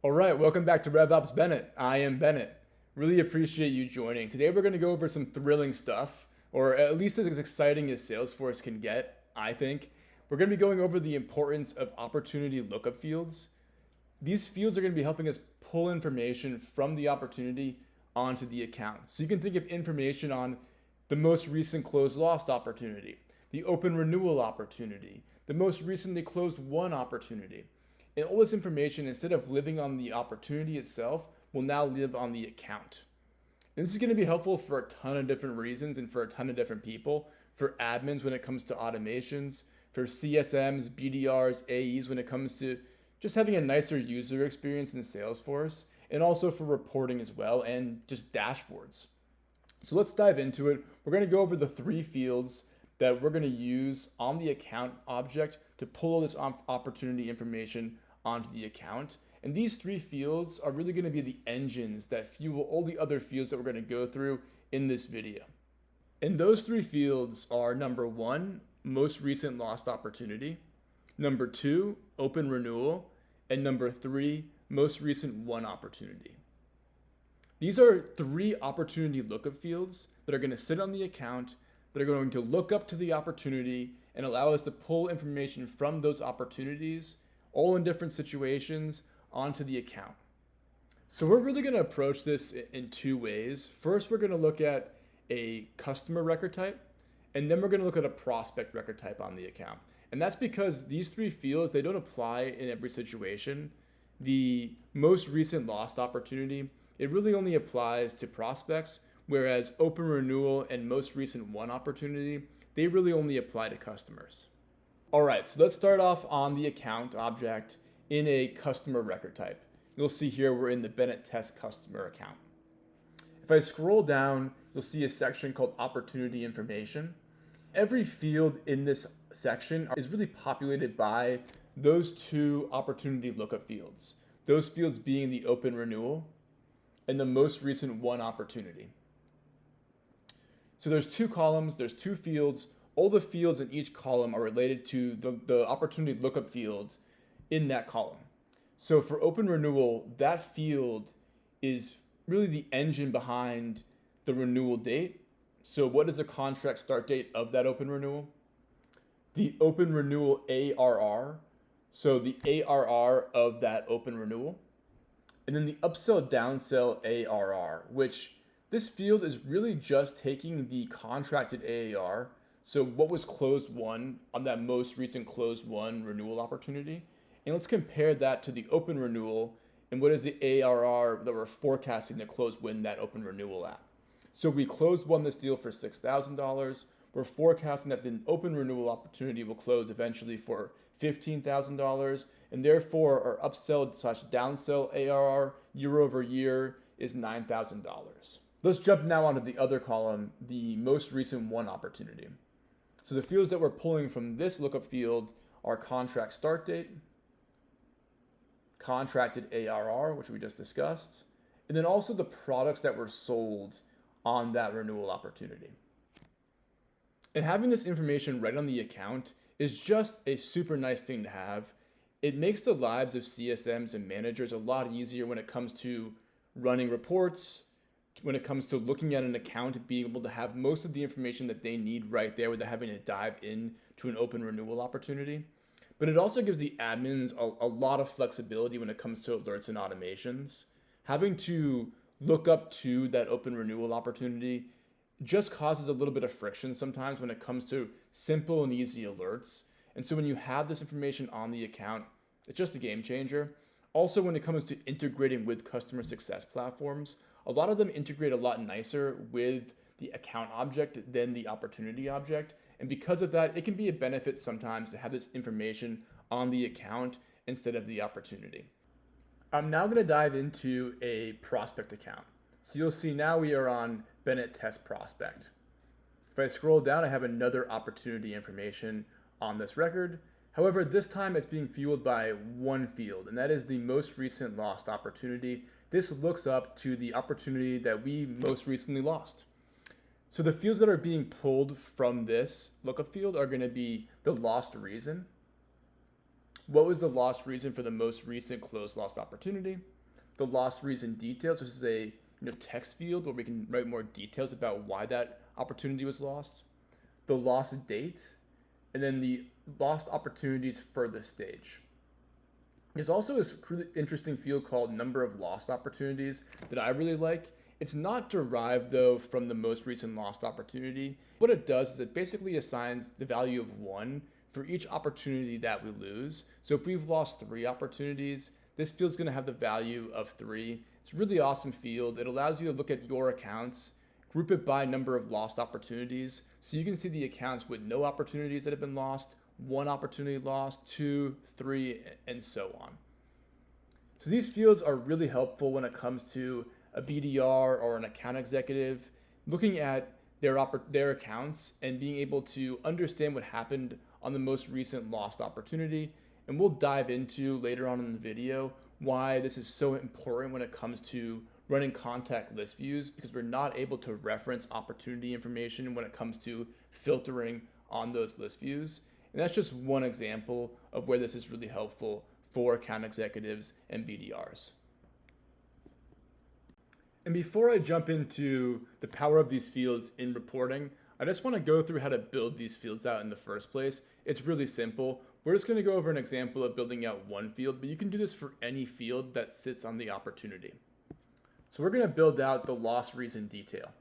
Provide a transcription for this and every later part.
All right, welcome back to RevOps Bennet. I am Bennett. Really appreciate you joining. Today we're going to go over some thrilling stuff, or at least as exciting as Salesforce can get, I think. We're going to be going over the importance of opportunity lookup fields. These fields are going to be helping us pull information from the opportunity onto the account. So you can think of information on the most recent closed lost opportunity, the open renewal opportunity, the most recently closed won opportunity. And all this information, instead of living on the opportunity itself, will now live on the account. And this is going to be helpful for a ton of different reasons and for a ton of different people. For admins when it comes to automations, for CSMs, BDRs, AEs when it comes to just having a nicer user experience in Salesforce, and also for reporting as well, and just dashboards. So let's dive into it. We're going to go over the three fields that we're going to use on the account object to pull all this opportunity information onto the account. And these three fields are really going to be the engines that fuel all the other fields that we're going to go through in this video. And those three fields are: number one, most recent lost opportunity; number two, open renewal; and number three, most recent won opportunity. These are three opportunity lookup fields that are going to sit on the account, that are going to look up to the opportunity and allow us to pull information from those opportunities, all in different situations, onto the account. So we're really going to approach this in two ways. First, we're going to look at a customer record type, and then we're going to look at a prospect record type on the account. And that's because these three fields, they don't apply in every situation. The most recent lost opportunity, it really only applies to prospects, whereas open renewal and most recent won opportunity, they really only apply to customers. All right, so let's start off on the account object in a customer record type. You'll see here we're in the Bennet test customer account. If I scroll down, you'll see a section called opportunity information. Every field in this section is really populated by those two opportunity lookup fields. Those fields being the open renewal and the most recent won opportunity. So there's two columns, there's two fields. All the fields in each column are related to the opportunity lookup fields in that column. So for open renewal, that field is really the engine behind the renewal date. So what is the contract start date of that open renewal? The open renewal ARR, so the ARR of that open renewal. And then the upsell downsell ARR, which this field is really just taking the contracted AAR, so what was closed won on that most recent closed won renewal opportunity, and let's compare that to the open renewal and what is the ARR that we're forecasting to close win that open renewal at. So we closed won this deal for $6,000. We're forecasting that the open renewal opportunity will close eventually for $15,000, and therefore our upsell / downsell ARR year over year is $9,000. Let's jump now onto the other column, the most recent won opportunity. So the fields that we're pulling from this lookup field are contract start date, contracted ARR, which we just discussed, and then also the products that were sold on that renewal opportunity. And having this information right on the account is just a super nice thing to have. It makes the lives of CSMs and managers a lot easier when it comes to running reports, when it comes to looking at an account and being able to have most of the information that they need right there without having to dive in to an open renewal opportunity. But it also gives the admins a lot of flexibility when it comes to alerts and automations. Having to look up to that open renewal opportunity just causes a little bit of friction sometimes when it comes to simple and easy alerts. And so when you have this information on the account, it's just a game changer. Also, when it comes to integrating with customer success platforms, a lot of them integrate a lot nicer with the account object than the opportunity object. And because of that, it can be a benefit sometimes to have this information on the account instead of the opportunity. I'm now going to dive into a prospect account. So you'll see now we are on Bennet Test Prospect. If I scroll down, I have another opportunity information on this record. However, this time it's being fueled by one field, and that is the most recent lost opportunity. This looks up to the opportunity that we most recently lost. So the fields that are being pulled from this lookup field are going to be the lost reason, what was the loss reason for the most recent closed lost opportunity, the loss reason details. This is a text field where we can write more details about why that opportunity was lost, the loss date, and then the lost opportunities furthest stage. There's also this really interesting field called number of lost opportunities that I really like. It's not derived though from the most recent lost opportunity. What it does is it basically assigns the value of 1 for each opportunity that we lose. So if we've lost 3 opportunities, this field's gonna have the value of 3. It's a really awesome field. It allows you to look at your accounts, group it by number of lost opportunities. So you can see the accounts with no opportunities that have been lost, 1 opportunity lost, 2, 3, and so on. So these fields are really helpful when it comes to a BDR or an account executive looking at their accounts and being able to understand what happened on the most recent lost opportunity. And we'll dive into later on in the video why this is so important when it comes to running contact list views, because we're not able to reference opportunity information when it comes to filtering on those list views. And that's just one example of where this is really helpful for account executives and BDRs. And before I jump into the power of these fields in reporting, I just want to go through how to build these fields out in the first place. It's really simple. We're just going to go over an example of building out one field, but you can do this for any field that sits on the opportunity. So we're going to build out the loss reason detail.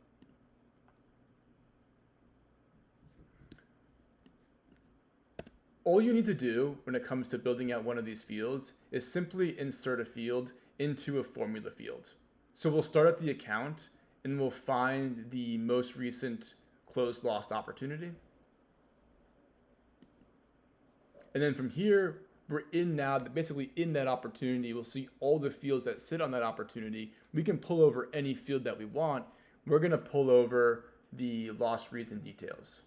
All you need to do when it comes to building out one of these fields is simply insert a field into a formula field. So we'll start at the account and we'll find the most recent closed lost opportunity. And then from here, we're in now, basically in that opportunity, we'll see all the fields that sit on that opportunity. We can pull over any field that we want. We're going to pull over the loss reason details.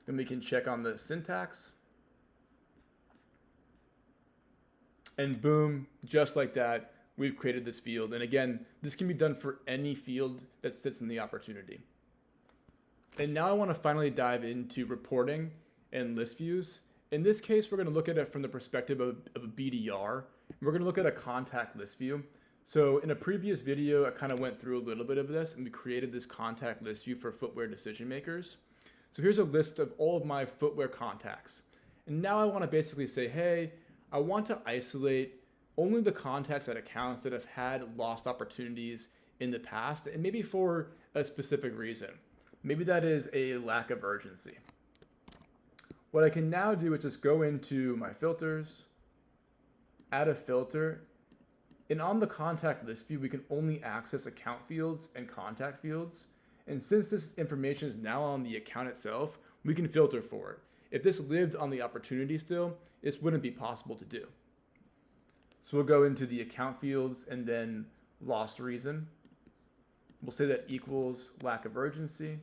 Then we can check on the syntax. And boom, just like that, we've created this field. And again, this can be done for any field that sits in the opportunity. And now I want to finally dive into reporting and list views. In this case, we're going to look at it from the perspective of a BDR. We're going to look at a contact list view. So in a previous video, I kind of went through a little bit of this and we created this contact list view for footwear decision makers. So here's a list of all of my footwear contacts. And now I want to basically say, hey, I want to isolate only the contacts at accounts that have had lost opportunities in the past, and maybe for a specific reason. Maybe that is a lack of urgency. What I can now do is just go into my filters, add a filter, and on the contact list view, we can only access account fields and contact fields. And since this information is now on the account itself, we can filter for it. If this lived on the opportunity still, this wouldn't be possible to do. So we'll go into the account fields and then lost reason. We'll say that equals lack of urgency.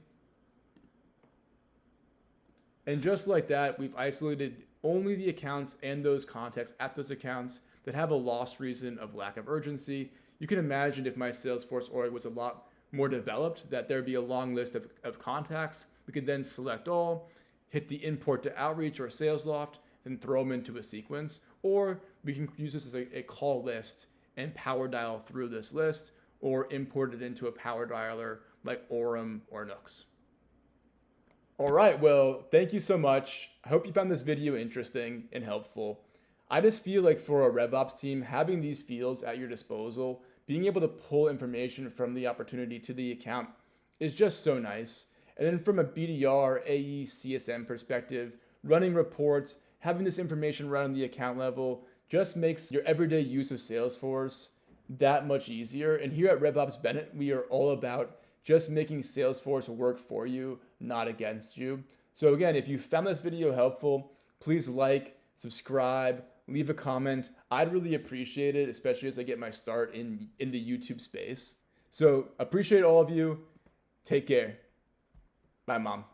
And just like that, we've isolated only the accounts and those contacts at those accounts that have a lost reason of lack of urgency. You can imagine if my Salesforce org was a lot more developed, that there'd be a long list of contacts. We could then select all, hit the import to outreach or SalesLoft, then throw them into a sequence. Or we can use this as a call list and power dial through this list, or import it into a power dialer like Orem or Nooks. All right, well, thank you so much. I hope you found this video interesting and helpful. I just feel like for a RevOps team, having these fields at your disposal, being able to pull information from the opportunity to the account is just so nice. And then from a BDR, AE, CSM perspective, running reports, having this information right on the account level just makes your everyday use of Salesforce that much easier. And here at RevOps Bennet, we are all about just making Salesforce work for you, not against you. So again, if you found this video helpful, please like, subscribe, leave a comment. I'd really appreciate it, especially as I get my start in the YouTube space. So appreciate all of you. Take care. Bye, Mom.